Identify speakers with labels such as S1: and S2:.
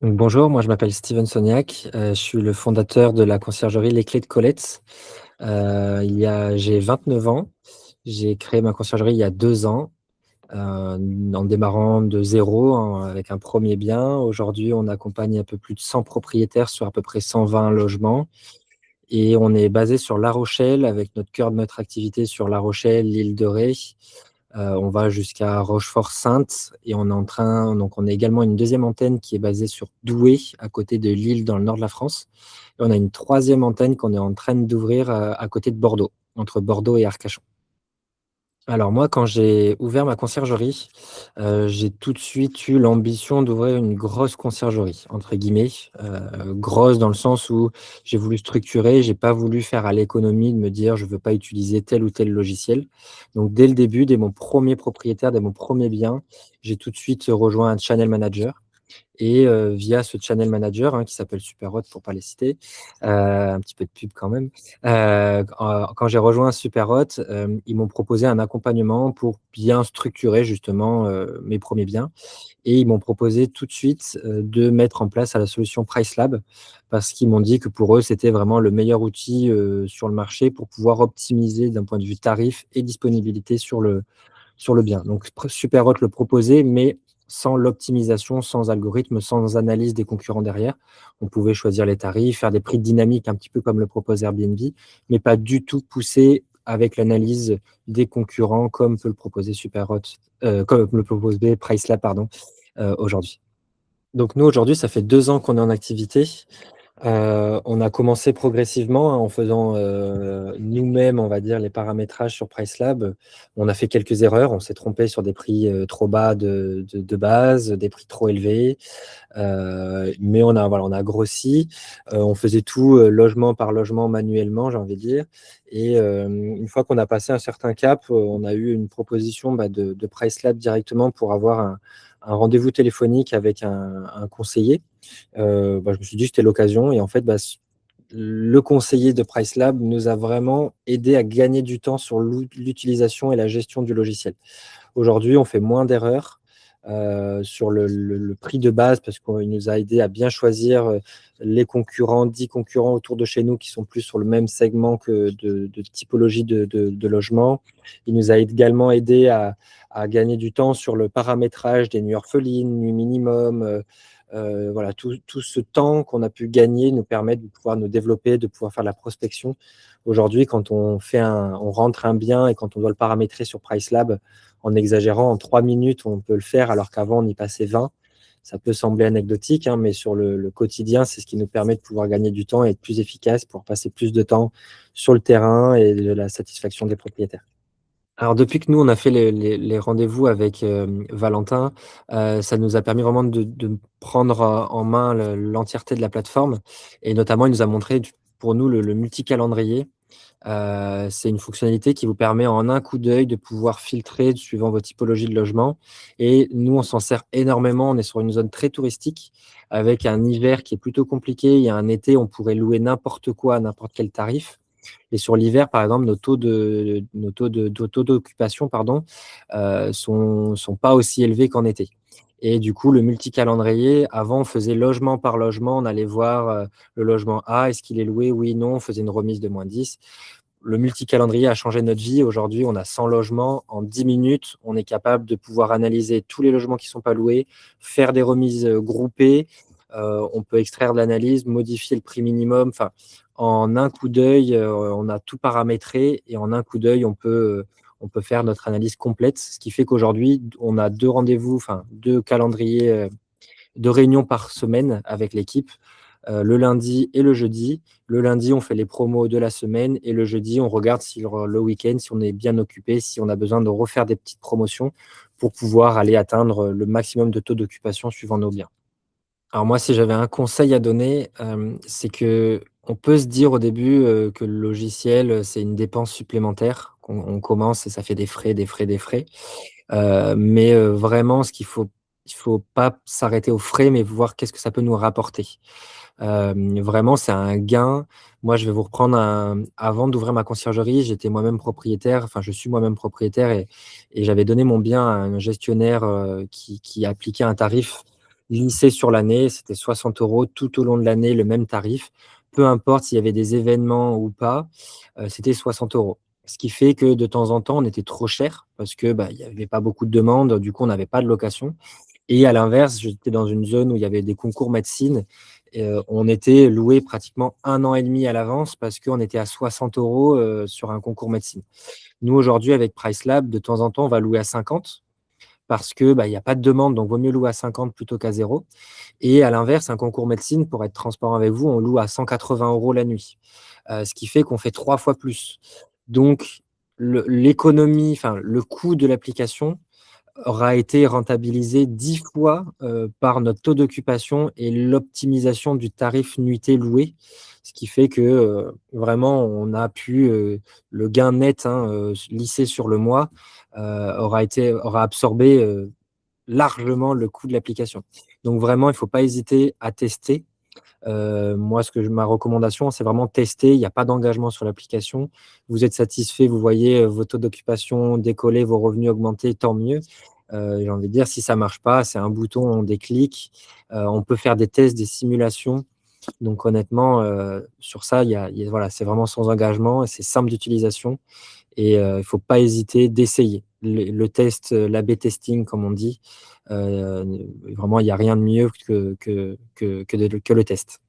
S1: Donc bonjour, moi je m'appelle Steven Soniac, je suis le fondateur de la conciergerie Les Clés de Colette. J'ai 29 ans, j'ai créé ma conciergerie il y a 2 ans, en démarrant de zéro, avec un premier bien. Aujourd'hui, on accompagne un peu plus de 100 propriétaires sur à peu près 120 logements et on est basé sur La Rochelle avec notre cœur de notre activité sur La Rochelle, l'île de Ré. On va jusqu'à Rochefort-Sainte et on est également une deuxième antenne qui est basée sur Douai, à côté de Lille, dans le nord de la France. Et on a une troisième antenne qu'on est en train d'ouvrir, à côté de Bordeaux, entre Bordeaux et Arcachon. Alors moi, quand j'ai ouvert ma conciergerie, j'ai tout de suite eu l'ambition d'ouvrir une «grosse conciergerie» entre guillemets, grosse dans le sens où j'ai voulu structurer, j'ai pas voulu faire à l'économie de me dire: «Je veux pas utiliser tel ou tel logiciel». Donc dès le début, dès mon premier propriétaire, dès mon premier bien, j'ai tout de suite rejoint un channel manager et via ce channel manager, qui s'appelle Superhot pour pas les citer, un petit peu de pub quand même. Quand j'ai rejoint Superhot, ils m'ont proposé un accompagnement pour bien structurer justement, mes premiers biens et ils m'ont proposé tout de suite, de mettre en place la solution PriceLab parce qu'ils m'ont dit que pour eux, c'était vraiment le meilleur outil, sur le marché pour pouvoir optimiser d'un point de vue tarif et disponibilité sur le bien. Donc Superhot le proposait, mais sans l'optimisation, sans algorithme, sans analyse des concurrents derrière. On pouvait choisir les tarifs, faire des prix dynamiques un petit peu comme le propose Airbnb, mais pas du tout poussé avec l'analyse des concurrents comme peut le proposer Superhot, comme le proposait Pricelab, pardon, aujourd'hui. Donc nous, aujourd'hui, ça fait 2 ans qu'on est en activité. On a commencé progressivement, en faisant, nous-mêmes, on va dire, les paramétrages sur PriceLab. On a fait quelques erreurs, on s'est trompé sur des prix, trop bas de base, des prix trop élevés, mais on a grossi. On faisait tout, logement par logement manuellement, j'ai envie de dire et une fois qu'on a passé un certain cap, on a eu une proposition, de PriceLab directement pour avoir un rendez-vous téléphonique avec un conseiller. Je me suis dit que c'était l'occasion et en fait, le conseiller de PriceLab nous a vraiment aidé à gagner du temps sur l'utilisation et la gestion du logiciel. Aujourd'hui, on fait moins d'erreurs, sur le prix de base parce qu'il nous a aidé à bien choisir, les concurrents, 10 concurrents autour de chez nous qui sont plus sur le même segment que de typologie de logement. Il nous a également aidé à gagner du temps sur le paramétrage des nuits orphelines, nuits minimum, voilà, tout ce temps qu'on a pu gagner nous permet de pouvoir nous développer, de pouvoir faire de la prospection. Aujourd'hui, quand on rentre un bien et quand on doit le paramétrer sur PriceLab, en exagérant, en 3 minutes, on peut le faire alors qu'avant on y passait 20. Ça peut sembler anecdotique, mais sur le quotidien, c'est ce qui nous permet de pouvoir gagner du temps et être plus efficace pour passer plus de temps sur le terrain et de la satisfaction des propriétaires. Alors depuis que nous, on a fait les rendez-vous avec, Valentin, ça nous a permis vraiment de prendre, en main l'entièreté de la plateforme et notamment, il nous a montré pour nous le multi-calendrier. C'est une fonctionnalité qui vous permet en un coup d'œil de pouvoir filtrer suivant vos typologies de logement et nous, on s'en sert énormément. On est sur une zone très touristique avec un hiver qui est plutôt compliqué. Il y a un été, on pourrait louer n'importe quoi à n'importe quel tarif et sur l'hiver, par exemple, nos taux d'occupation, pardon, sont pas aussi élevés qu'en été et du coup, le multi-calendrier, avant, on faisait logement par logement. On allait voir, le logement A, est-ce qu'il est loué? Oui, non, on faisait une remise de -10. Le multi-calendrier a changé notre vie. Aujourd'hui, on a 100 logements. En 10 minutes, on est capable de pouvoir analyser tous les logements qui ne sont pas loués, faire des remises, groupées. On peut extraire de l'analyse, modifier le prix minimum. Enfin, en un coup d'œil, on a tout paramétré et en un coup d'œil, on peut faire notre analyse complète. Ce qui fait qu'aujourd'hui, on a 2 rendez-vous, enfin 2 calendriers, 2 réunions par semaine avec l'équipe, le lundi et le jeudi. Le lundi, on fait les promos de la semaine et le jeudi, on regarde si le week-end, si on est bien occupé, si on a besoin de refaire des petites promotions pour pouvoir aller atteindre le maximum de taux d'occupation suivant nos biens. Alors moi, si j'avais un conseil à donner, c'est qu'on peut se dire au début, que le logiciel, c'est une dépense supplémentaire, qu'on commence et ça fait des frais, des frais, des frais. Vraiment il faut pas s'arrêter aux frais, mais voir qu'est-ce que ça peut nous rapporter. Vraiment, c'est un gain. Moi, je vais vous reprendre avant d'ouvrir ma conciergerie, j'étais moi-même propriétaire, enfin, je suis moi-même propriétaire et j'avais donné mon bien à un gestionnaire, qui appliquait un tarif lissé sur l'année, c'était 60 € tout au long de l'année, le même tarif. Peu importe s'il y avait des événements ou pas, c'était 60 €. Ce qui fait que de temps en temps, on était trop cher parce que, bah, il y avait pas beaucoup de demandes, du coup, on n'avait pas de location. Et à l'inverse, j'étais dans une zone où il y avait des concours médecine et on était loué pratiquement 1 an et demi à l'avance parce qu'on était à 60 €, sur un concours médecine. Nous, aujourd'hui, avec PriceLab, de temps en temps, on va louer à 50 parce que, bah, il y a pas de demande, donc vaut mieux louer à 50 plutôt qu'à 0. Et à l'inverse, un concours médecine, pour être transparent avec vous, on loue à 180 € la nuit, ce qui fait qu'on fait 3 fois plus. Donc l'économie, enfin, le coût de l'application aura été rentabilisé 10 fois, par notre taux d'occupation et l'optimisation du tarif nuitée louée. Ce qui fait que, vraiment on a pu, le gain net, hein, lissé sur le mois, aura absorbé, largement le coût de l'application. Donc vraiment, il ne faut pas hésiter à tester. Moi, ma recommandation, c'est vraiment tester. Il n'y a pas d'engagement sur l'application. Vous êtes satisfait, vous voyez, vos taux d'occupation décoller, vos revenus augmenter, tant mieux. J'ai envie de dire, si ça marche pas, c'est un bouton, on déclic. On peut faire des tests, des simulations. Donc honnêtement, sur ça, voilà, c'est vraiment sans engagement et c'est simple d'utilisation et il faut pas hésiter d'essayer. Le test, l'A/B testing comme on dit, vraiment il y a rien de mieux que le test.